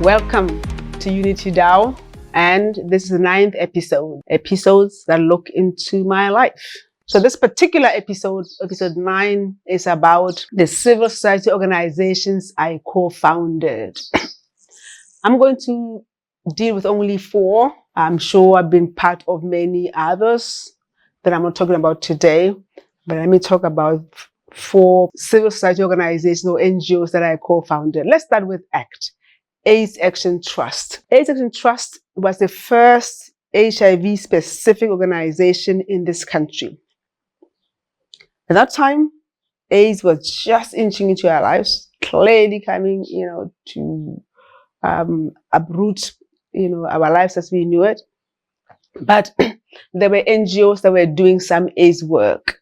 Welcome to Unity DAO, and this is the 9th episode, episodes that look into my life. So this particular episode, episode 9, is about the civil society organizations I co-founded. I'm going to deal with only 4. I'm sure I've been part of many others that I'm not talking about today, but let me talk about 4 civil society organizations or NGOs that I co-founded. Let's start with ACT. AIDS Action Trust. AIDS Action Trust was the first HIV-specific organization in this country. At that time, AIDS was just inching into our lives, clearly coming, to uproot, our lives as we knew it. But there were NGOs that were doing some AIDS work,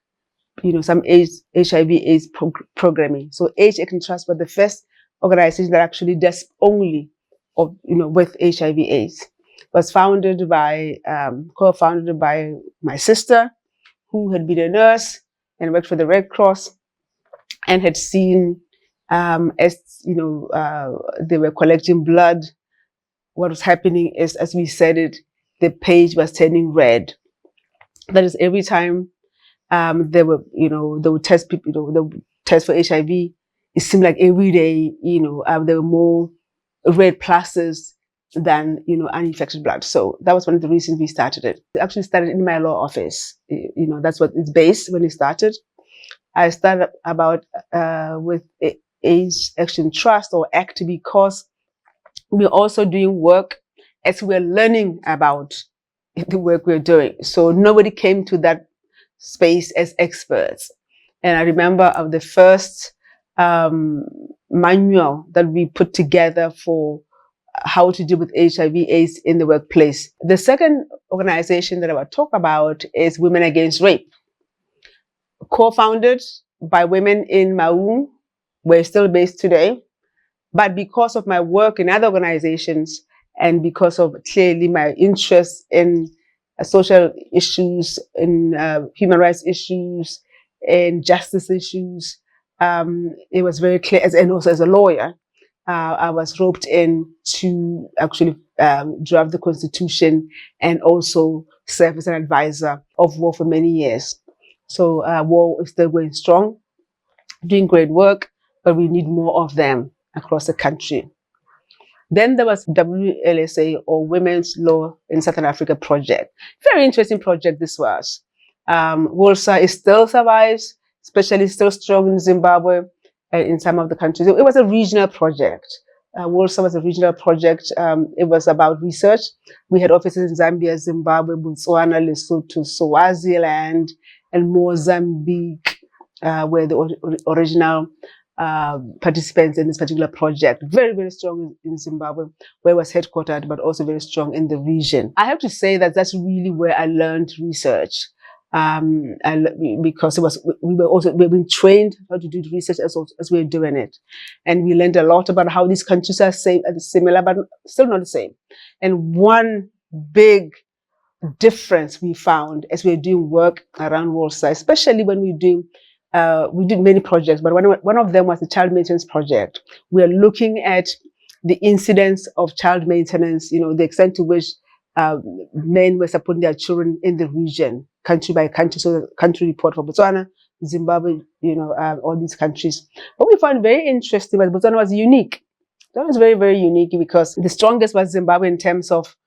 some HIV/AIDS programming. So AIDS Action Trust was the first organization that actually does only with HIV/AIDS. It was co-founded by my sister, who had been a nurse and worked for the Red Cross, and had seen as they were collecting blood. What was happening is, as we said it, the page was turning red. That is, every time they would test people, they would test for HIV. It seemed like every day, there were more red pluses than, uninfected blood. So that was one of the reasons we started it. It actually started in my law office. That's what it's based when it started. I started with AIDS Action Trust, or ACT, because we're also doing work as we're learning about the work we're doing. So nobody came to that space as experts. And I remember of the first manual that we put together for how to deal with HIV/AIDS in the workplace. The second organization that I will talk about is Women Against Rape. Co-founded by women in Maun. We're still based today. But because of my work in other organizations, and because of clearly my interest in social issues, in human rights issues, and justice issues, it was very clear, and also as a lawyer, I was roped in to actually draft the Constitution and also serve as an advisor of WAR for many years. So WAR is still going strong, doing great work, but we need more of them across the country. Then there was WLSA, or Women's Law in Southern Africa project. Very interesting project this was. WLSA still survives, especially still strong in Zimbabwe and in some of the countries. It was a regional project. WLSA was a regional project. It was about research. We had offices in Zambia, Zimbabwe, Botswana, Lesotho, Swaziland, and Mozambique were the original participants in this particular project. Very, very strong in Zimbabwe, where it was headquartered, but also very strong in the region. I have to say that that's really where I learned research. Because we've been trained how to do the research as we're doing it. And we learned a lot about how these countries are similar, but still not the same. And one big difference we found as we're doing work around WLSA, especially when we did many projects, but one of them was the child maintenance project. We're looking at the incidence of child maintenance, the extent to which men were supporting their children in the region, country by country. So the country report for Botswana, Zimbabwe, all these countries. What we found very interesting was Botswana was unique. That was very, very unique, because the strongest was Zimbabwe in terms of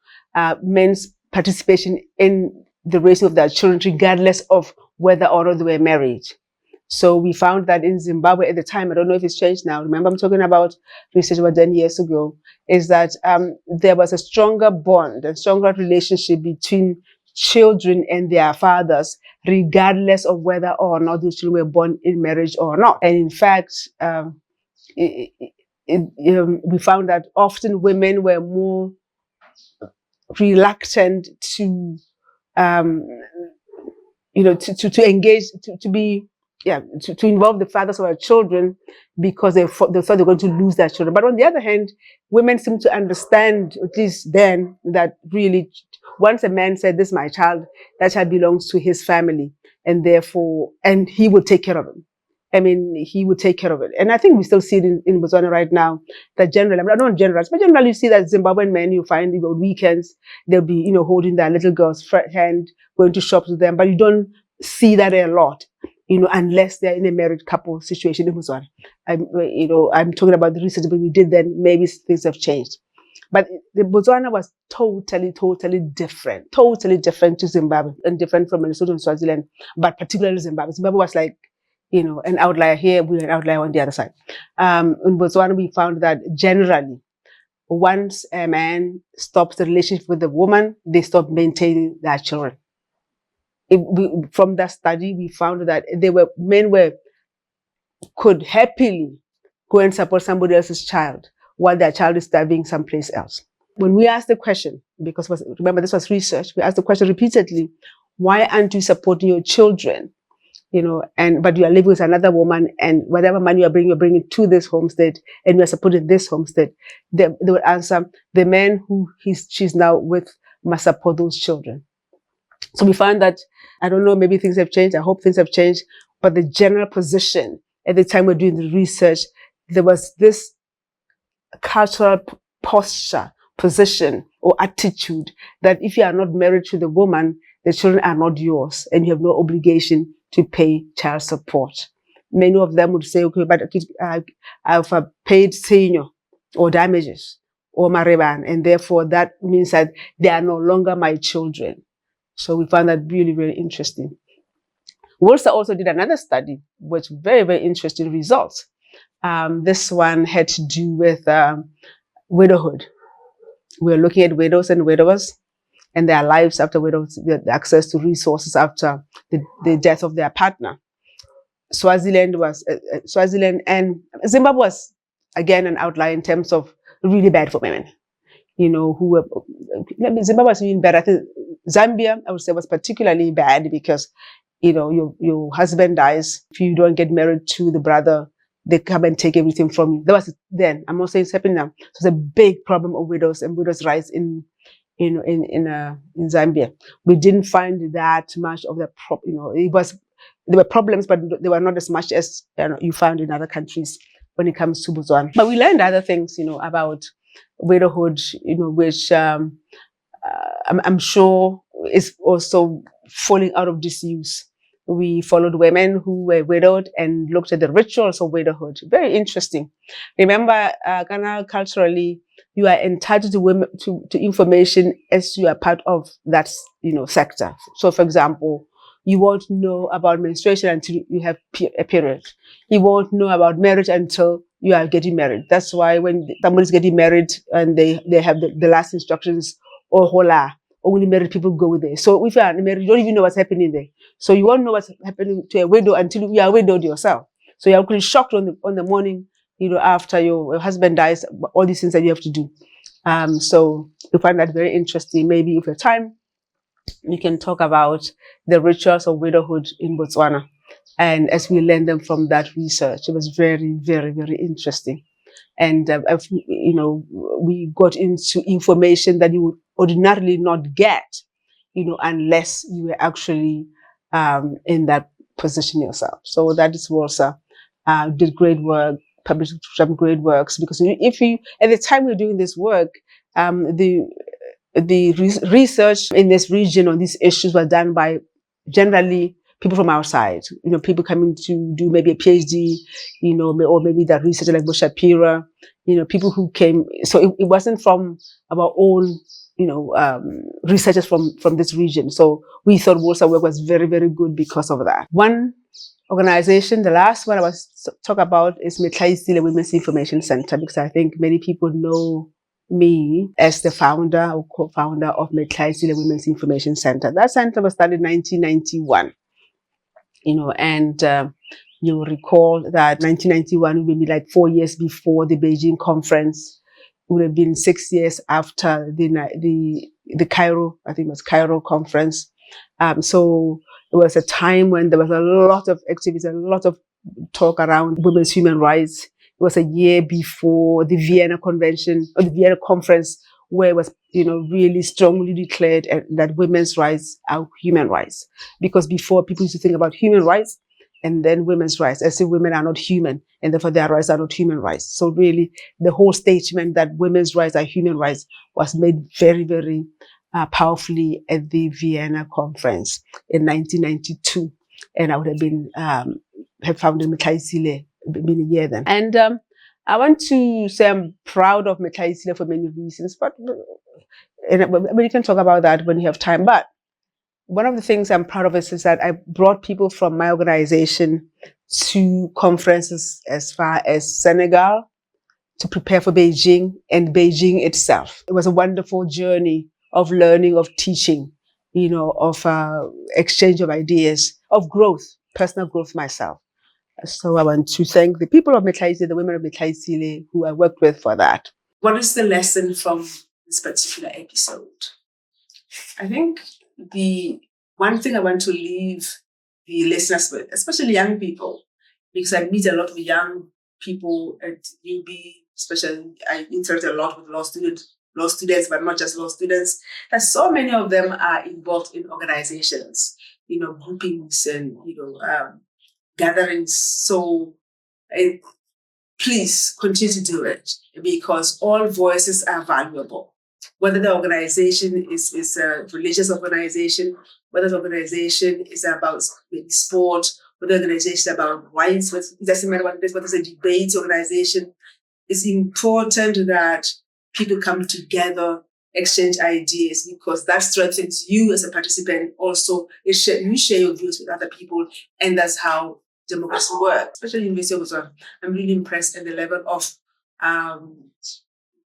men's participation in the raising of their children, regardless of whether or not they were married. So we found that in Zimbabwe at the time, I don't know if it's changed now, remember I'm talking about research about 10 years ago, is that there was a stronger bond, a stronger relationship between children and their fathers, regardless of whether or not those children were born in marriage or not. And in fact, we found that often women were more reluctant to engage, to involve the fathers of our children, because they thought they were going to lose their children. But on the other hand, women seem to understand, at least then, that really once a man said, "This is my child," that child belongs to his family, and therefore, and he will take care of him. I mean, he would take care of it. And I think we still see it in Botswana right now, that generally, I don't generalize, but generally you see that Zimbabwean men, you find on weekends, they'll be, holding their little girl's hand, going to shops with them, but you don't see that a lot, unless they're in a married couple situation in Botswana. I'm talking about the research that we did then, maybe things have changed. But the Botswana was totally different to Zimbabwe, and different from Lesotho and Swaziland, but particularly Zimbabwe. Zimbabwe was like, an outlier here, we're an outlier on the other side. In Botswana, we found that generally, once a man stops the relationship with a woman, they stop maintaining their children. From that study, we found that men could happily go and support somebody else's child while their child is starving someplace else. When we asked the question, because remember this was research, we asked the question repeatedly, why aren't you supporting your children? But you are living with another woman, and whatever money you're bringing to this homestead, and you're supporting this homestead, they would answer, the man who she's now with must support those children. So we found that, I don't know, maybe things have changed, I hope things have changed, but the general position at the time we're doing the research, there was this cultural posture, position, or attitude that if you are not married to the woman, the children are not yours, and you have no obligation to pay child support. Many of them would say, okay, but I've paid senior or damages or mareban, and therefore that means that they are no longer my children. So we found that really, really interesting. We also did another study with very, very interesting results. This one had to do with widowhood. We were looking at widows and widowers and their lives after widows, the access to resources after the death of their partner. Swaziland and Zimbabwe was, again, an outlier in terms of really bad for women. Zimbabwe was even bad. I think Zambia, I would say, was particularly bad because, your husband dies. If you don't get married to the brother, they come and take everything from you. That was then. I'm not saying it's happening now. So it's a big problem of widows and widows' rights in Zambia. We didn't find that much of the there were problems, but they were not as much as you found in other countries when it comes to Botswana. But we learned other things, about widowhood, which I'm sure is also falling out of disuse. We followed women who were widowed and looked at the rituals of widowhood. Very interesting. Remember, Ghana culturally, you are entitled to women to information as you are part of that sector. So, for example, you won't know about menstruation until you have a period. You won't know about marriage until you are getting married. That's why when somebody's getting married and they have the last instructions, or hola, only married people go there. So if you are married, you don't even know what's happening there. So you won't know what's happening to a widow until you are widowed yourself. So you're actually shocked on the morning, after your husband dies, all these things that you have to do. So you find that very interesting. Maybe if you have time, we can talk about the rituals of widowhood in Botswana. And as we learned them from that research, it was very, very, very interesting. And, we got into information that you would ordinarily not get, unless you were actually in that position yourself. So that is also did great work, published some great works, because at the time we were doing this work, the research in this region on these issues was done by generally people from outside, people coming to do maybe a PhD, or maybe that researcher like Bush Shapira, people who came. So it wasn't from our own, researchers from this region. So we thought WOSA work was very, very good because of that. One organization, the last one I was talk about is Metlaisile Women's Information Center, because I think many people know me as the founder or co-founder of Metlaisile Women's Information Center. That center was started in 1991. And you'll recall that 1991 would be like 4 years before the Beijing conference. It would have been 6 years after the Cairo, I think it was Cairo conference. So it was a time when there was a lot of activities, a lot of talk around women's human rights. It was a year before the Vienna Convention or the Vienna Conference, where it was, really strongly declared that women's rights are human rights. Because before, people used to think about human rights and then women's rights, as if women are not human, and therefore their rights are not human rights. So really, the whole statement that women's rights are human rights was made very, very powerfully at the Vienna conference in 1992. And I would have been, have founded Metaisile, been a year then. And I want to say I'm proud of Metaisile for many reasons, but we can talk about that when you have time. But one of the things I'm proud of is that I brought people from my organization to conferences as far as Senegal to prepare for Beijing and Beijing itself. It was a wonderful journey of learning, of teaching, of exchange of ideas, of growth, personal growth myself. So I want to thank the people of Metaisile, the women of Metaisile who I worked with for that. What is the lesson from this particular episode? I think the one thing I want to leave the listeners with, especially young people, because I meet a lot of young people at UB, especially I interact a lot with law students, but not just law students, that so many of them are involved in organizations, groupings and, gatherings. So please continue to do it, because all voices are valuable. Whether the organization is a religious organization, whether the organization is about sport, whether the organization is about rights, it doesn't matter what it is, whether it's a debate organization, it's important that people come together, exchange ideas, because that strengthens you as a participant. Also, you share your views with other people, and that's how democracy works. Especially in University of Wetsho, I'm really impressed at the level of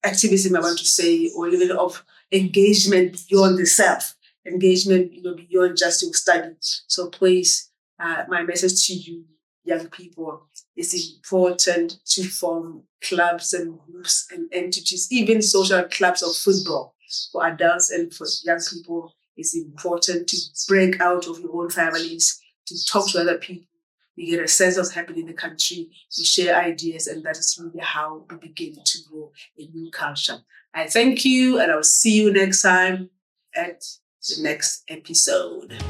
activism, I want to say, or level of engagement beyond the self, engagement, beyond just your study. So please, my message to you, young people, is important to form clubs and groups and entities, even social clubs of football for adults and for young people. It's important to break out of your own families, to talk to other people. You get a sense of what's happening in the country, you share ideas, and that is really how we begin to grow a new culture. I thank you, and I'll see you next time at the next episode.